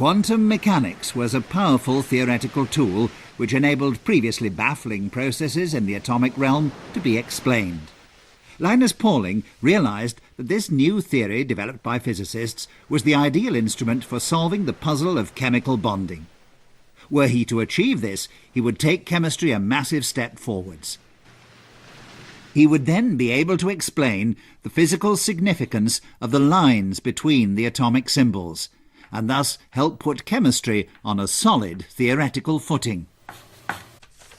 Quantum mechanics was a powerful theoretical tool which enabled previously baffling processes in the atomic realm to be explained. Linus Pauling realized that this new theory developed by physicists was the ideal instrument for solving the puzzle of chemical bonding. Were he to achieve this, he would take chemistry a massive step forwards. He would then be able to explain the physical significance of the lines between the atomic symbols, and thus help put chemistry on a solid theoretical footing.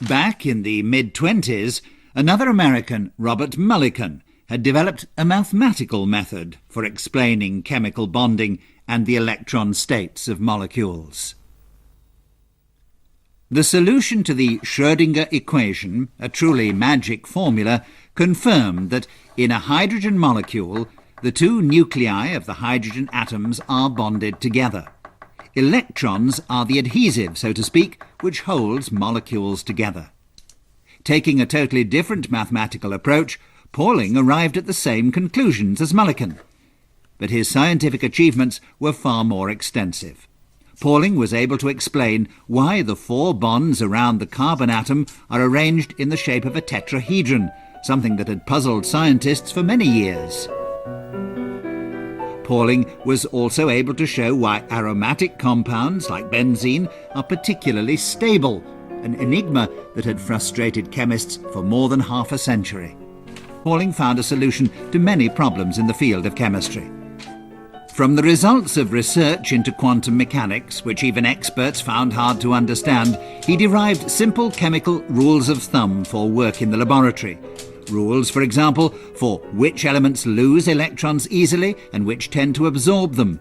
Back in the mid-20s, another American, Robert Mulliken, had developed a mathematical method for explaining chemical bonding and the electron states of molecules. The solution to the Schrödinger equation, a truly magic formula, confirmed that in a hydrogen molecule, the two nuclei of the hydrogen atoms are bonded together. Electrons are the adhesive, so to speak, which holds molecules together. Taking a totally different mathematical approach, Pauling arrived at the same conclusions as Mulliken. But his scientific achievements were far more extensive. Pauling was able to explain why the 4 bonds around the carbon atom are arranged in the shape of a tetrahedron, something that had puzzled scientists for many years. Pauling was also able to show why aromatic compounds like benzene are particularly stable, an enigma that had frustrated chemists for more than half a century. Pauling found a solution to many problems in the field of chemistry. From the results of research into quantum mechanics, which even experts found hard to understand, he derived simple chemical rules of thumb for work in the laboratory. Rules, for example, for which elements lose electrons easily and which tend to absorb them.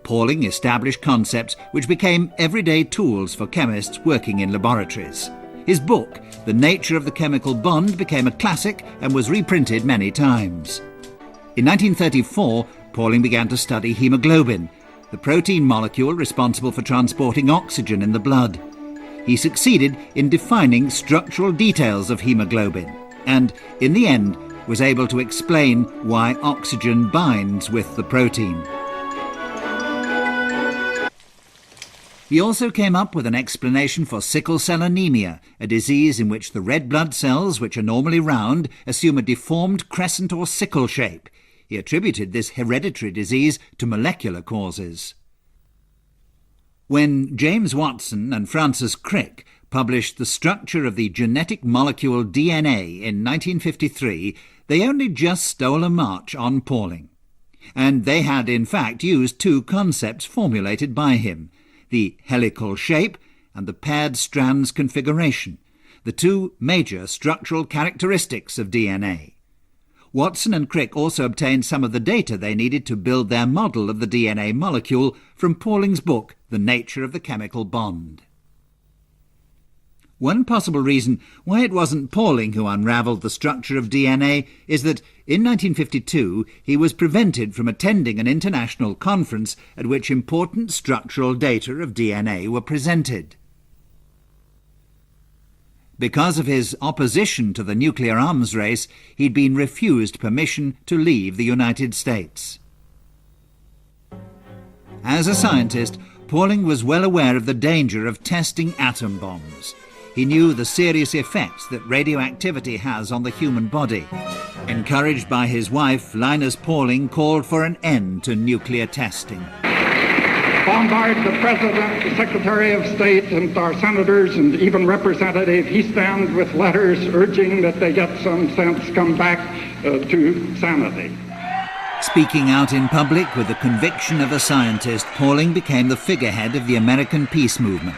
Pauling established concepts which became everyday tools for chemists working in laboratories. His book, The Nature of the Chemical Bond, became a classic and was reprinted many times. In 1934, Pauling began to study hemoglobin, the protein molecule responsible for transporting oxygen in the blood. He succeeded in defining structural details of hemoglobin, and, in the end, was able to explain why oxygen binds with the protein. He also came up with an explanation for sickle cell anemia, a disease in which the red blood cells, which are normally round, assume a deformed crescent or sickle shape. He attributed this hereditary disease to molecular causes. When James Watson and Francis Crick published The Structure of the Genetic Molecule DNA in 1953, they only just stole a march on Pauling. And they had in fact used 2 concepts formulated by him, the helical shape and the paired strands configuration, the 2 major structural characteristics of DNA. Watson and Crick also obtained some of the data they needed to build their model of the DNA molecule from Pauling's book, The Nature of the Chemical Bond. One possible reason why it wasn't Pauling who unravelled the structure of DNA is that in 1952 he was prevented from attending an international conference at which important structural data of DNA were presented. Because of his opposition to the nuclear arms race, he'd been refused permission to leave the United States. As a scientist, Pauling was well aware of the danger of testing atom bombs. He knew the serious effects that radioactivity has on the human body. Encouraged by his wife, Linus Pauling called for an end to nuclear testing. Bombard the President, the Secretary of State, and our senators, and even representative. He stands with letters urging that they get some sense, come back to sanity. Speaking out in public with the conviction of a scientist, Pauling became the figurehead of the American peace movement.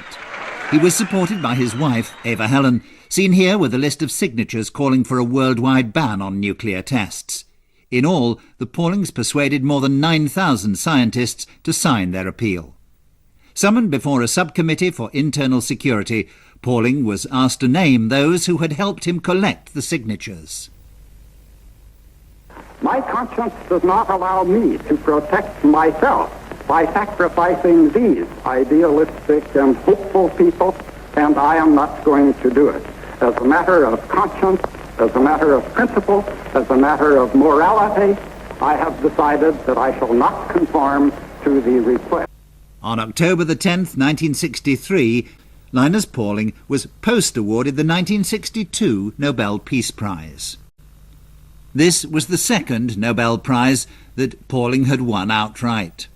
He was supported by his wife, Ava Helen, seen here with a list of signatures calling for a worldwide ban on nuclear tests. In all, the Paulings persuaded more than 9,000 scientists to sign their appeal. Summoned before a subcommittee for internal security, Pauling was asked to name those who had helped him collect the signatures. My conscience does not allow me to protect myself by sacrificing these idealistic and hopeful people, and I am not going to do it. As a matter of conscience, as a matter of principle, as a matter of morality, I have decided that I shall not conform to the request. On October the 10th, 1963, Linus Pauling was post-awarded the 1962 Nobel Peace Prize. This was the second Nobel Prize that Pauling had won outright.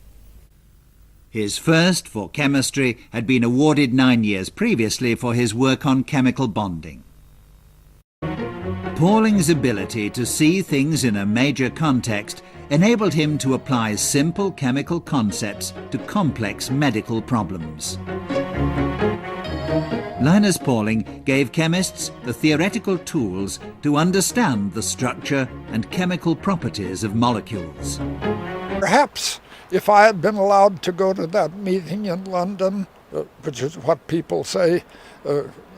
His first, for chemistry, had been awarded 9 years previously for his work on chemical bonding. Pauling's ability to see things in a major context enabled him to apply simple chemical concepts to complex medical problems. Linus Pauling gave chemists the theoretical tools to understand the structure and chemical properties of molecules. Perhaps if I had been allowed to go to that meeting in London, which is what people say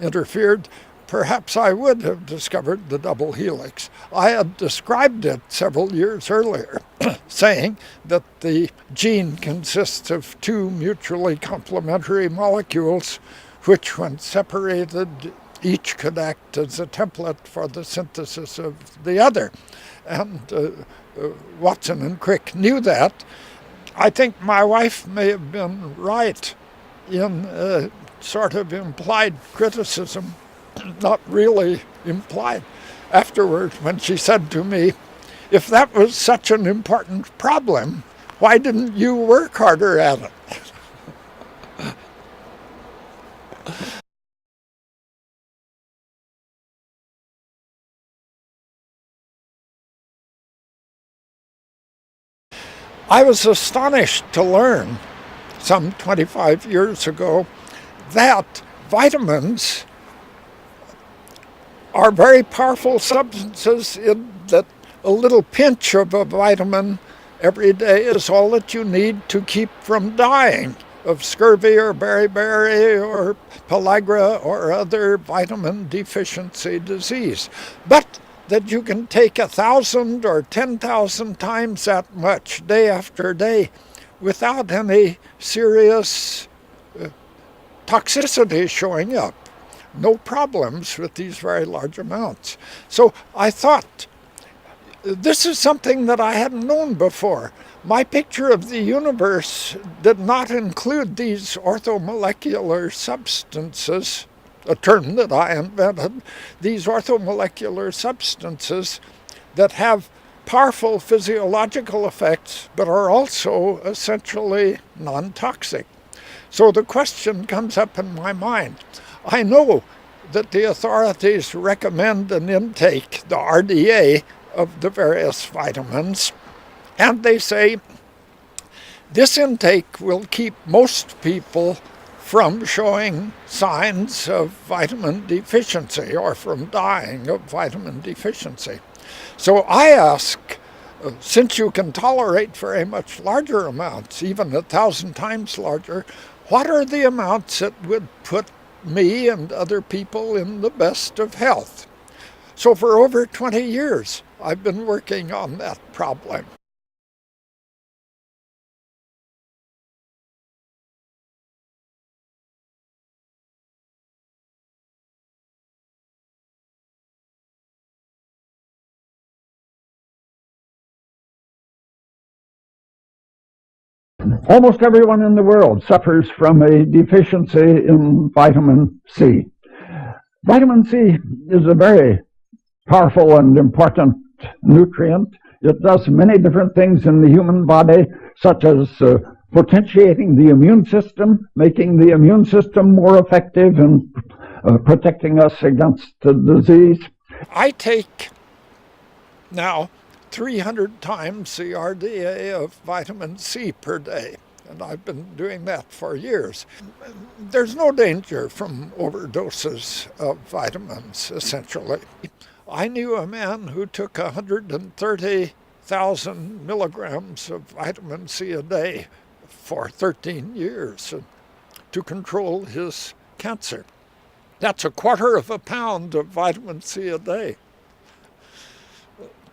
interfered, perhaps I would have discovered the double helix. I had described it several years earlier, saying that the gene consists of two mutually complementary molecules which, when separated, each could act as a template for the synthesis of the other. And Watson and Crick knew that. I think my wife may have been right in a sort of implied criticism, not really implied, afterwards when she said to me, if that was such an important problem, why didn't you work harder at it? I was astonished to learn some 25 years ago that vitamins are very powerful substances, in that a little pinch of a vitamin every day is all that you need to keep from dying of scurvy or beriberi or pellagra or other vitamin deficiency disease. But that you can take 1,000 or 10,000 times that much day after day without any serious toxicity showing up. No problems with these very large amounts. So I thought, this is something that I hadn't known before. My picture of the universe did not include these orthomolecular substances, a term that I invented, these orthomolecular substances that have powerful physiological effects but are also essentially non-toxic. So the question comes up in my mind. I know that the authorities recommend an intake, the RDA, of the various vitamins, and they say this intake will keep most people from showing signs of vitamin deficiency or from dying of vitamin deficiency. So I ask, since you can tolerate very much larger amounts, even 1,000 times larger, what are the amounts that would put me and other people in the best of health? So for over 20 years, I've been working on that problem. Almost everyone in the world suffers from a deficiency in vitamin C. Vitamin C is a very powerful and important nutrient. It does many different things in the human body, such as potentiating the immune system, making the immune system more effective in protecting us against the disease. I take now 300 times the RDA of vitamin C per day, and I've been doing that for years. There's no danger from overdoses of vitamins, essentially. I knew a man who took 130,000 milligrams of vitamin C a day for 13 years to control his cancer. That's 1/4 pound of vitamin C a day.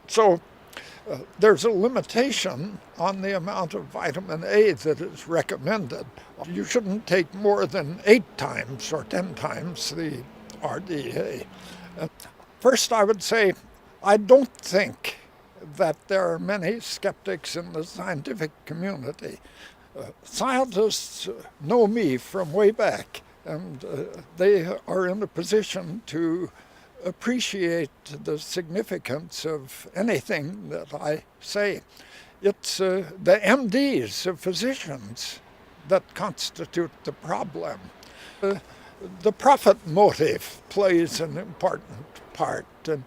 So there's a limitation on the amount of vitamin A that is recommended. You shouldn't take more than 8 times or 10 times the RDA. First, I would say I don't think that there are many skeptics in the scientific community Scientists know me from way back, and they are in a position to appreciate the significance of anything that I say. It's the MDs, the physicians, that constitute the problem. The profit motive plays an important part, and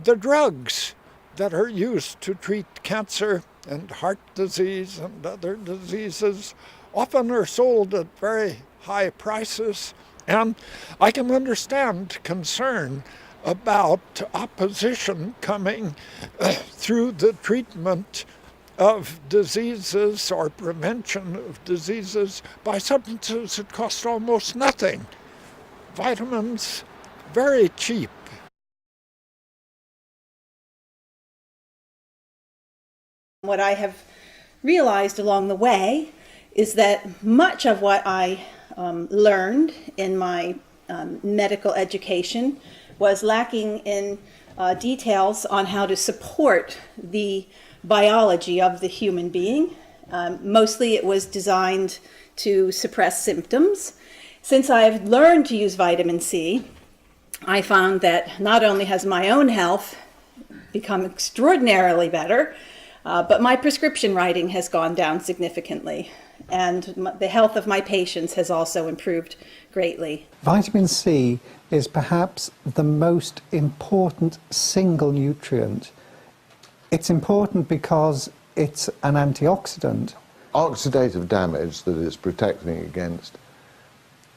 the drugs that are used to treat cancer and heart disease and other diseases often are sold at very high prices, and I can understand concern about opposition coming through the treatment of diseases or prevention of diseases by substances that cost almost nothing. Vitamins, very cheap. What I have realized along the way is that much of what I learned in my medical education was lacking in details on how to support the biology of the human being. Mostly it was designed to suppress symptoms. Since I've learned to use vitamin C, I found that not only has my own health become extraordinarily better, but my prescription writing has gone down significantly, and the health of my patients has also improved greatly. Vitamin C is perhaps the most important single nutrient. It's important because it's an antioxidant. Oxidative damage that it's protecting against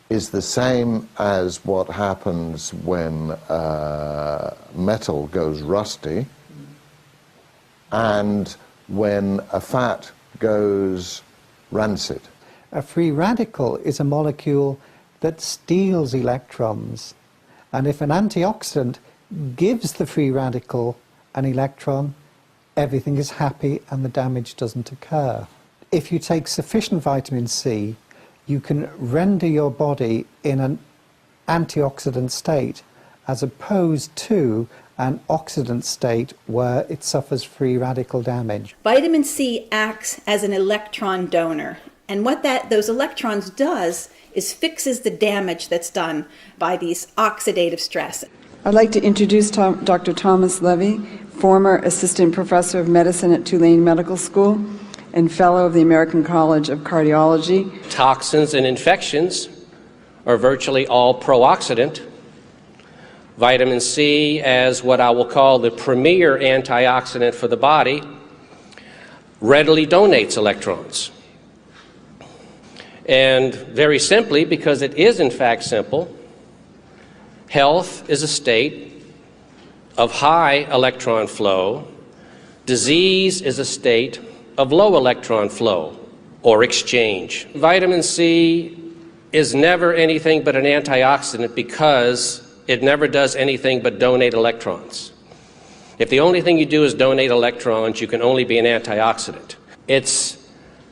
is the same as what happens when metal goes rusty and when a fat goes rancid. A free radical is a molecule that steals electrons, and if an antioxidant gives the free radical an electron, everything is happy and the damage doesn't occur. If you take sufficient vitamin C, you can render your body in an antioxidant state as opposed to an oxidant state where it suffers free radical damage. Vitamin C acts as an electron donor, and what those electrons does is fixes the damage that's done by these oxidative stress. I'd like to introduce Dr. Thomas Levy, former Assistant Professor of Medicine at Tulane Medical School and Fellow of the American College of Cardiology. Toxins and infections are virtually all pro-oxidant. Vitamin C, as what I will call the premier antioxidant for the body, readily donates electrons. And very simply, because it is in fact simple, health is a state of high electron flow. Disease is a state of low electron flow or exchange. Vitamin C is never anything but an antioxidant because it never does anything but donate electrons. If the only thing you do is donate electrons, you can only be an antioxidant. It's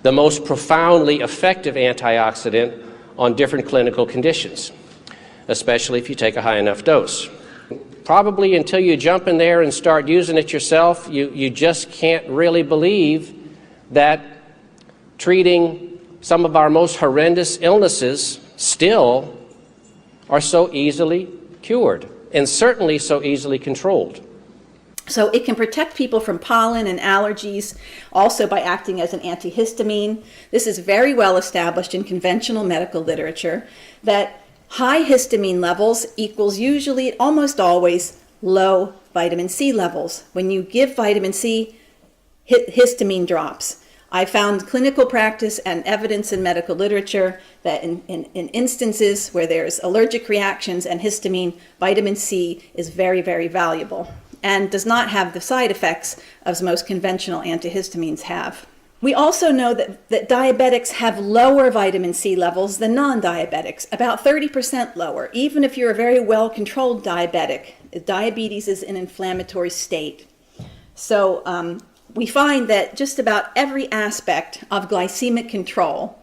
the most profoundly effective antioxidant on different clinical conditions, especially if you take a high enough dose. Probably until you jump in there and start using it yourself, you just can't really believe that treating some of our most horrendous illnesses still are so easily cured, and certainly so easily controlled. So it can protect people from pollen and allergies, also by acting as an antihistamine. This is very well established in conventional medical literature, that high histamine levels equals usually, almost always, low vitamin C levels. When you give vitamin C, histamine drops. I found clinical practice and evidence in medical literature that in instances where there's allergic reactions and histamine, vitamin C is very, very valuable and does not have the side effects as most conventional antihistamines have. We also know that diabetics have lower vitamin C levels than non-diabetics, about 30% lower. Even if you're a very well-controlled diabetic, diabetes is an inflammatory state. So we find that just about every aspect of glycemic control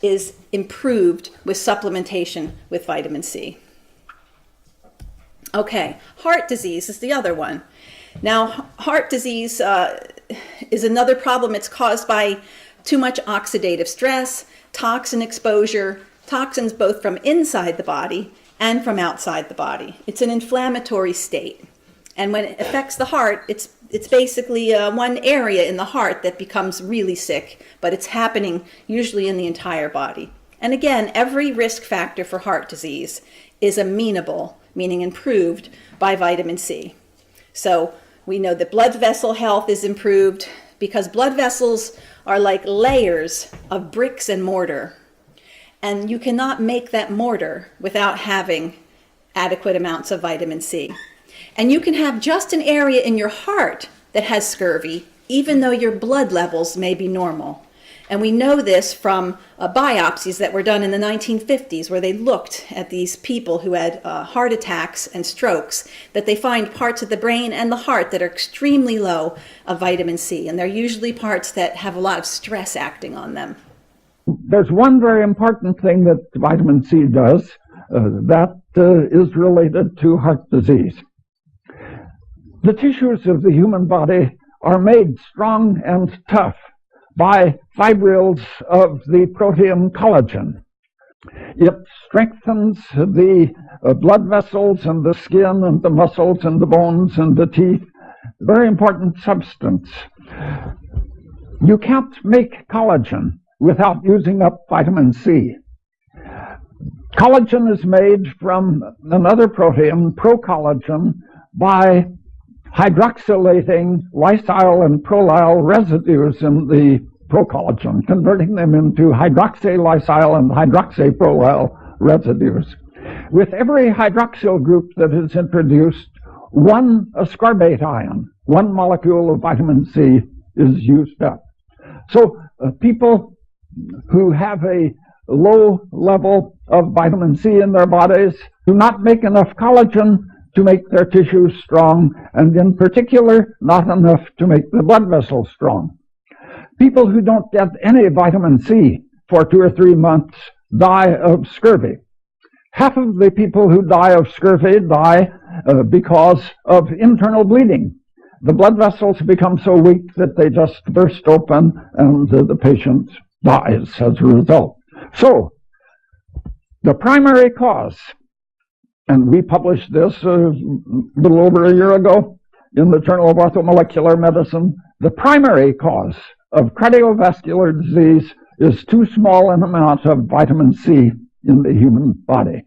is improved with supplementation with vitamin C. Okay, heart disease is the other one. Now, heart disease is another problem. It's caused by too much oxidative stress, toxin exposure, toxins both from inside the body and from outside the body. It's an inflammatory state. And when it affects the heart, it's basically one area in the heart that becomes really sick, but it's happening usually in the entire body. And again, every risk factor for heart disease is amenable, meaning improved, by vitamin C. So we know that blood vessel health is improved because blood vessels are like layers of bricks and mortar. And you cannot make that mortar without having adequate amounts of vitamin C. And you can have just an area in your heart that has scurvy, even though your blood levels may be normal. And we know this from biopsies that were done in the 1950s, where they looked at these people who had heart attacks and strokes, that they find parts of the brain and the heart that are extremely low of vitamin C. And they're usually parts that have a lot of stress acting on them. There's one very important thing that vitamin C does that is related to heart disease. The tissues of the human body are made strong and tough by fibrils of the protein collagen. It strengthens the blood vessels and the skin and the muscles and the bones and the teeth. Very important substance. You can't make collagen without using up vitamin C. Collagen is made from another protein, procollagen, by hydroxylating lysyl and prolyl residues in the procollagen, converting them into hydroxylysyl and hydroxyprolyl residues. With every hydroxyl group that is introduced, one ascorbate ion, one molecule of vitamin C is used up. So people who have a low level of vitamin C in their bodies do not make enough collagen to make their tissues strong, and in particular, not enough to make the blood vessels strong. People who don't get any vitamin C for 2 or 3 months die of scurvy. Half of the people who die of scurvy die because of internal bleeding. The blood vessels become so weak that they just burst open and the patient dies as a result. So, the primary cause, and we published this a little over a year ago in the Journal of Orthomolecular Medicine, the primary cause of cardiovascular disease is too small an amount of vitamin C in the human body.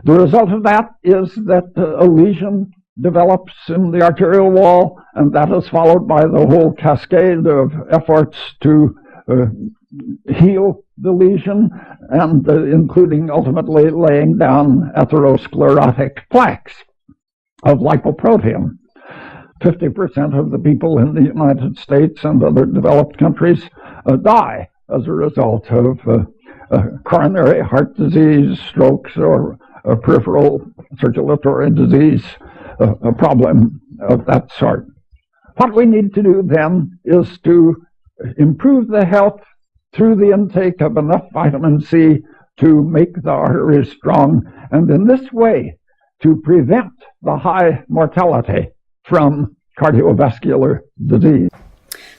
The result of that is that a lesion develops in the arterial wall, and that is followed by the whole cascade of efforts to heal the lesion, and including ultimately laying down atherosclerotic plaques of lipoprotein. 50% of the people in the United States and other developed countries die as a result of coronary heart disease, strokes, or peripheral circulatory disease, a problem of that sort. What we need to do then is to improve the health through the intake of enough vitamin C to make the arteries strong, and in this way to prevent the high mortality from cardiovascular disease.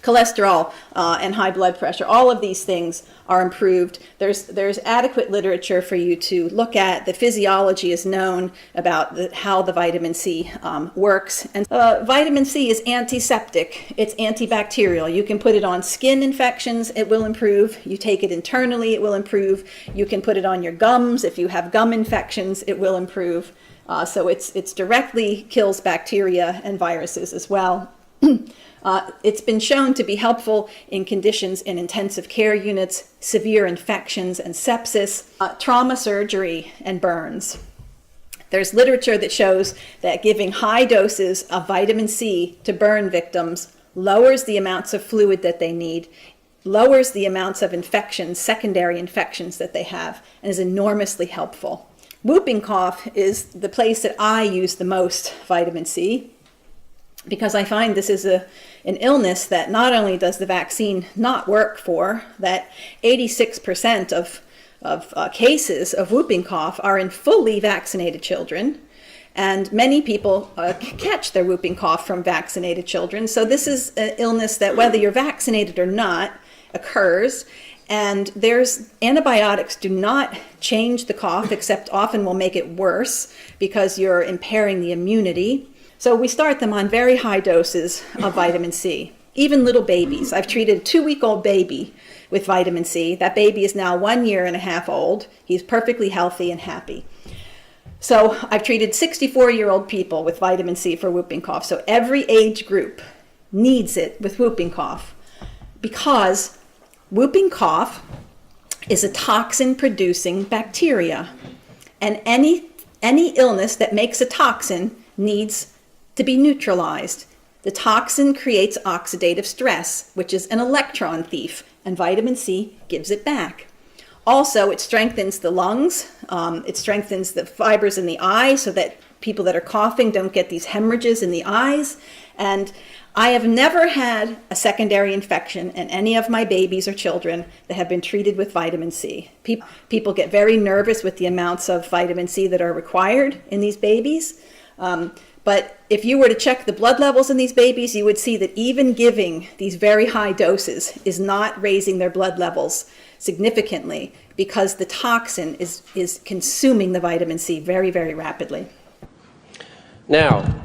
Cholesterol and high blood pressure, all of these things are improved. There's adequate literature for you to look at. The physiology is known about how the vitamin C works. And vitamin C is antiseptic. It's antibacterial. You can put it on skin infections, it will improve. You take it internally, it will improve. You can put it on your gums. If you have gum infections, it will improve. So it's directly kills bacteria and viruses as well. It's been shown to be helpful in conditions in intensive care units, severe infections and sepsis, trauma surgery, and burns. There's literature that shows that giving high doses of vitamin C to burn victims lowers the amounts of fluid that they need, lowers the amounts of infections, secondary infections that they have, and is enormously helpful. Whooping cough is the place that I use the most vitamin C, because I find this is an illness that not only does the vaccine not work for, that 86% of cases of whooping cough are in fully vaccinated children, and many people catch their whooping cough from vaccinated children. So this is an illness that whether you're vaccinated or not, occurs. And antibiotics do not change the cough, except often will make it worse because you're impairing the immunity. So we start them on very high doses of vitamin C. Even little babies. I've treated a 2-week-old baby with vitamin C. That baby is now 1.5 years old. He's perfectly healthy and happy. So I've treated 64-year-old people with vitamin C for whooping cough. So every age group needs it with whooping cough, because whooping cough is a toxin-producing bacteria. And any illness that makes a toxin needs to be neutralized. The toxin creates oxidative stress, which is an electron thief, and vitamin C gives it back. Also, it strengthens the lungs, it strengthens the fibers in the eye so that people that are coughing don't get these hemorrhages in the eyes. And I have never had a secondary infection in any of my babies or children that have been treated with vitamin C. People get very nervous with the amounts of vitamin C that are required in these babies. But if you were to check the blood levels in these babies, you would see that even giving these very high doses is not raising their blood levels significantly, because the toxin is consuming the vitamin C very, very rapidly. Now,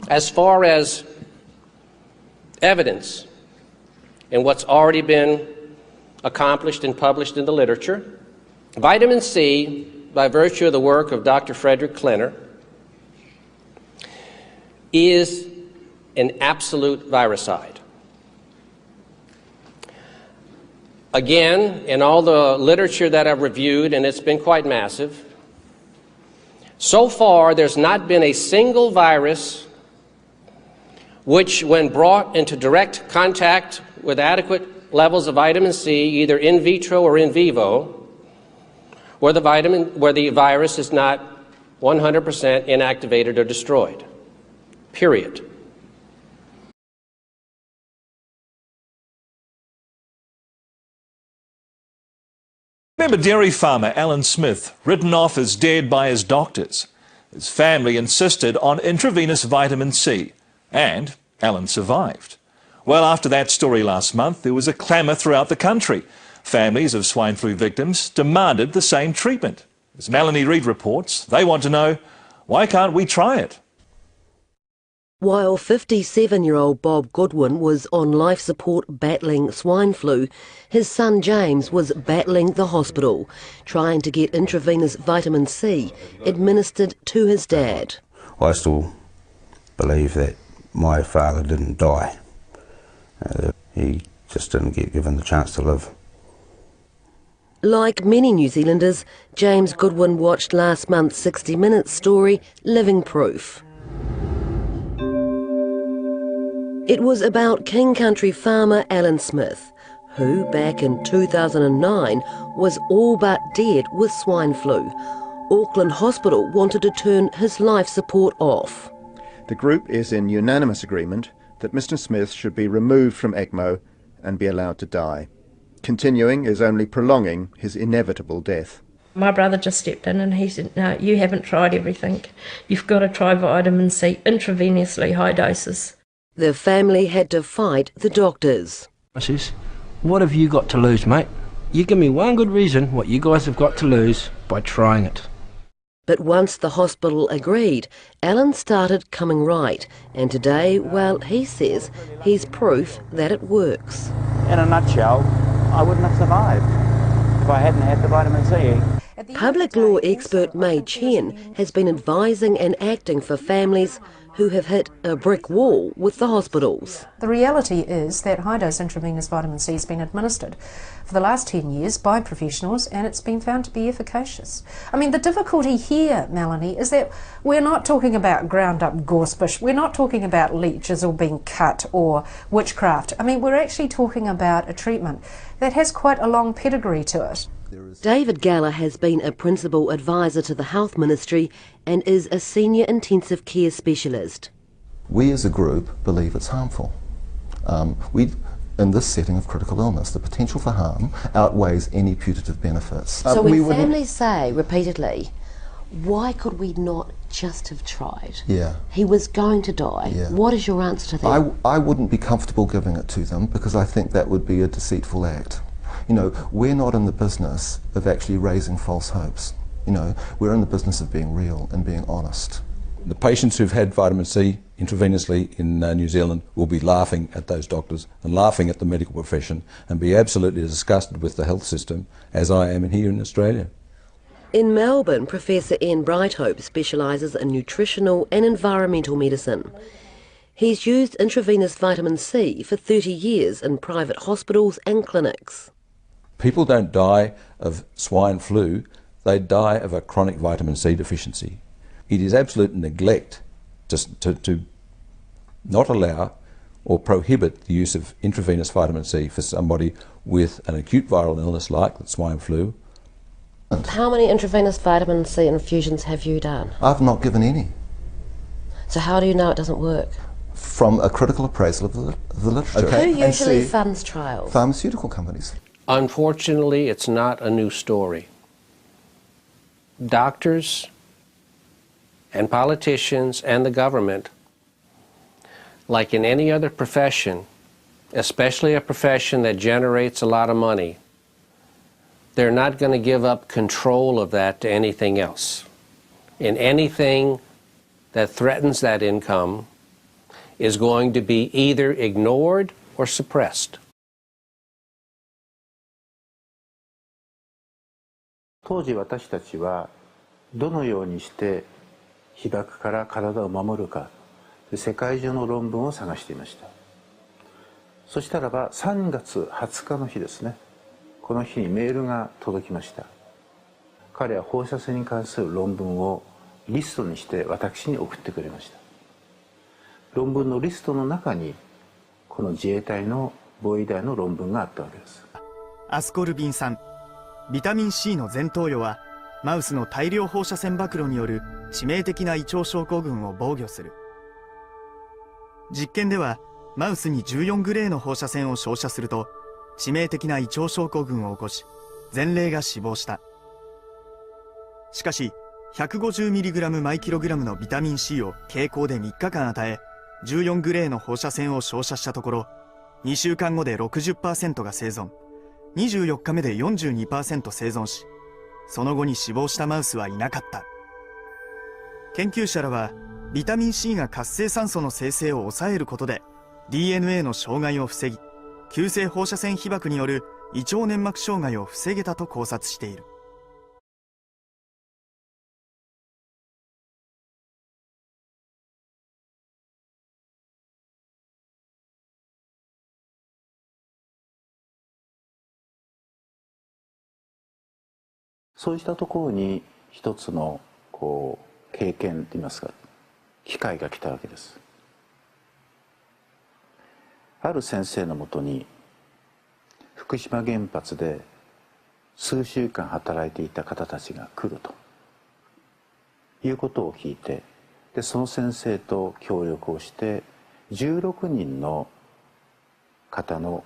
as far as evidence and what's already been accomplished and published in the literature, vitamin C, by virtue of the work of Dr. Frederick Klenner, is an absolute viricide. Again, in all the literature that I've reviewed, and it's been quite massive, so far there's not been a single virus which, when brought into direct contact with adequate levels of vitamin C, either in vitro or in vivo, where the virus is not 100% inactivated or destroyed. Period. Remember dairy farmer Alan Smith, written off as dead by his doctors. His family insisted on intravenous vitamin C, and Alan survived. Well, after that story last month, there was a clamour throughout the country. Families of swine flu victims demanded the same treatment. As Melanie Reid reports, they want to know, why can't we try it? While 57-year-old Bob Goodwin was on life support battling swine flu, his son James was battling the hospital, trying to get intravenous vitamin C administered to his dad. I still believe that my father didn't die. He just didn't get given the chance to live. Like many New Zealanders, James Goodwin watched last month's 60 Minutes story, Living Proof. It was about King Country farmer Alan Smith, who back in 2009 was all but dead with swine flu. Auckland Hospital wanted to turn his life support off. The group is in unanimous agreement that Mr. Smith should be removed from ECMO and be allowed to die. Continuing is only prolonging his inevitable death. My brother just stepped in and he said, no, you haven't tried everything. You've got to try vitamin C intravenously, high doses. The family had to fight the doctors. I says, what have you got to lose, mate? You give me one good reason what you guys have got to lose by trying it. But once the hospital agreed, Alan started coming right. And today, well, he says he's proof that it works. In a nutshell, I wouldn't have survived if I hadn't had the vitamin C. Public law expert May Chen has been advising and acting for families who have hit a brick wall with the hospitals. The reality is that high-dose intravenous vitamin C has been administered for the last 10 years by professionals, and it's been found to be efficacious. I mean, the difficulty here, Melanie, is that we're not talking about ground-up gorsebush, we're not talking about leeches or being cut or witchcraft. I mean, we're actually talking about a treatment that has quite a long pedigree to it. David Galler has been a principal advisor to the Health Ministry and is a senior intensive care specialist. We as a group believe it's harmful. In this setting of critical illness, the potential for harm outweighs any putative benefits. So when families say repeatedly, Why could we not just have tried? Yeah. He was going to die. Yeah. What is your answer to that? I wouldn't be comfortable giving it to them because I think that would be a deceitful act. You know, we're not in the business of actually raising false hopes. You know, we're in the business of being real and being honest. The patients who've had vitamin C intravenously in New Zealand will be laughing at those doctors and laughing at the medical profession and be absolutely disgusted with the health system, as I am here in Australia. In Melbourne, Professor Ian Brighthope specialises in nutritional and environmental medicine. He's used intravenous vitamin C for 30 years in private hospitals and clinics. People don't die of swine flu, they die of a chronic vitamin C deficiency. It is absolute neglect to not allow or prohibit the use of intravenous vitamin C for somebody with an acute viral illness like the swine flu. How many intravenous vitamin C infusions have you done? I've not given any. So how do you know it doesn't work? From a critical appraisal of the literature. Okay. Who usually funds trials? Pharmaceutical companies. Unfortunately, it's not a new story. Doctors and politicians and the government, like in any other profession, especially a profession that generates a lot of money, they're not going to give up control of that to anything else. And anything that threatens that income is going to be either ignored or suppressed. 当時私たちはどのようにして被爆から体を守るか世界中の論文を探していました。そしたらば3月20日の日ですね、この日にメールが届きました。彼は放射線に関する論文をリストにして私に送ってくれました。論文のリストの中にこの自衛隊の防衛大の論文があったわけです。アスコルビン酸、ビタミン C の全投与はマウスの大量放射線暴露による致命的な胃腸症候群を防御する。実験ではマウスに14グレーの放射線を照射すると致命的な胃腸症候群を起こし全例が死亡した。しかし 150mg 毎キログラムのビタミン C を経口で3日間与え14グレーの放射線を照射したところ2週間後で 60% が生存、24日目で 42% 生存し、その後に死亡したマウスはいなかった。研究者らはビタミン C が活性酸素の生成を抑えることで DNA の障害を防ぎ、急性放射線被爆による胃腸粘膜障害を防げたと考察している。そうしたところに一つの経験といいますか機会が来たわけです。ある先生のもとに福島原発で数週間働いていた方たちが来るということを聞いて、でその先生と協力をして16人の方の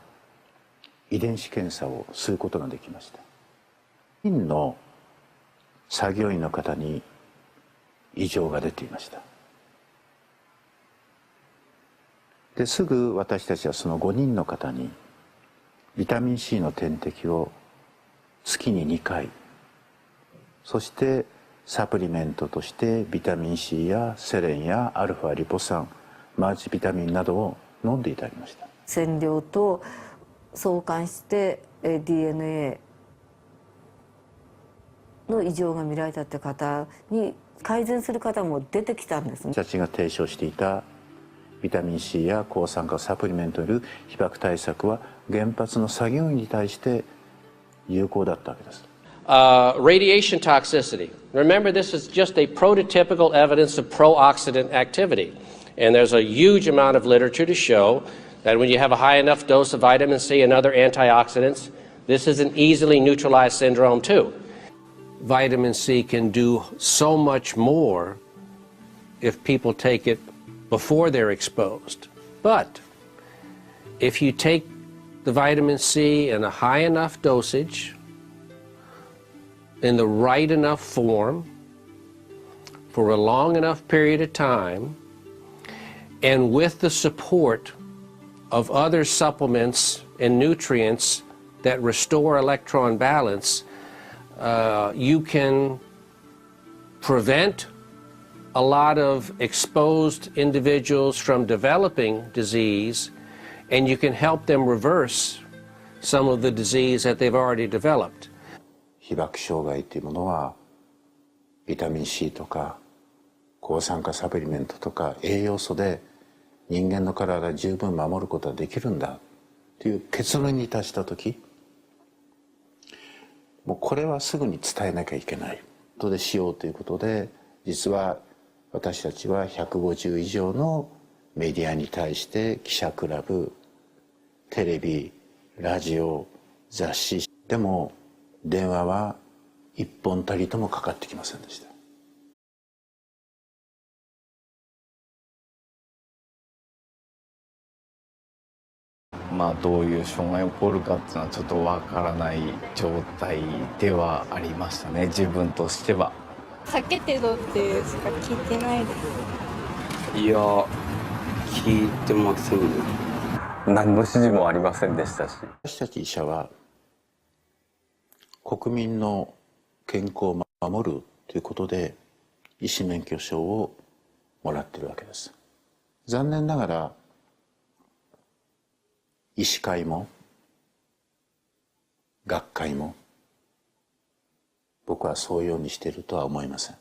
遺伝子検査をすることができました。院の作業員の方に異常が出ていました。ですぐ私たちはその5人の方にビタミン C の点滴を月に2回、そしてサプリメントとしてビタミン C やセレンやアルファリポ酸、マルチビタミンなどを飲んでいただきました。線量と相関して DNA の異常が見られたって方に改善する方も出てきたんですね。私たちが提唱していたビタミン C や抗酸化サプリメントによる被爆対策は原発の作業員に対して有効だったわけです。Radiation toxicity. Remember, this is just a prototypical evidence of pro-oxidant activity. And there's a huge amount of literature to show that when you have a high enough dose of vitamin C and other antioxidants, this is an easily neutralized syndrome too. Vitamin C can do so much more if people take it before they're exposed. But if you take the vitamin C in a high enough dosage, in the right enough form, for a long enough period of time, and with the support of other supplements and nutrients that restore electron balance, you can prevent a lot of exposed individuals from developing disease, and you can help them reverse some of the disease that they've already developed. 被爆障害というものはビタミン C とか抗酸化サプリメントとか栄養素で人間の体を十分守ることができるんだという結論に達した時、もうこれはすぐに伝えなきゃいけないことでしようということで、実は私たちは150以上のメディアに対して記者クラブ、テレビ、ラジオ、雑誌でも電話は一本たりともかかってきませんでした。まあどういう障害が起こるかっていうのはちょっとわからない状態ではありましたね、自分としては。避けてろってしか聞いてないです。いや、聞いてませんね。何の指示もありませんでしたし。私たち医者は国民の健康を守るということで医師免許証をもらっているわけです。残念ながら医師会も学会も僕はそういうようにしているとは思いません。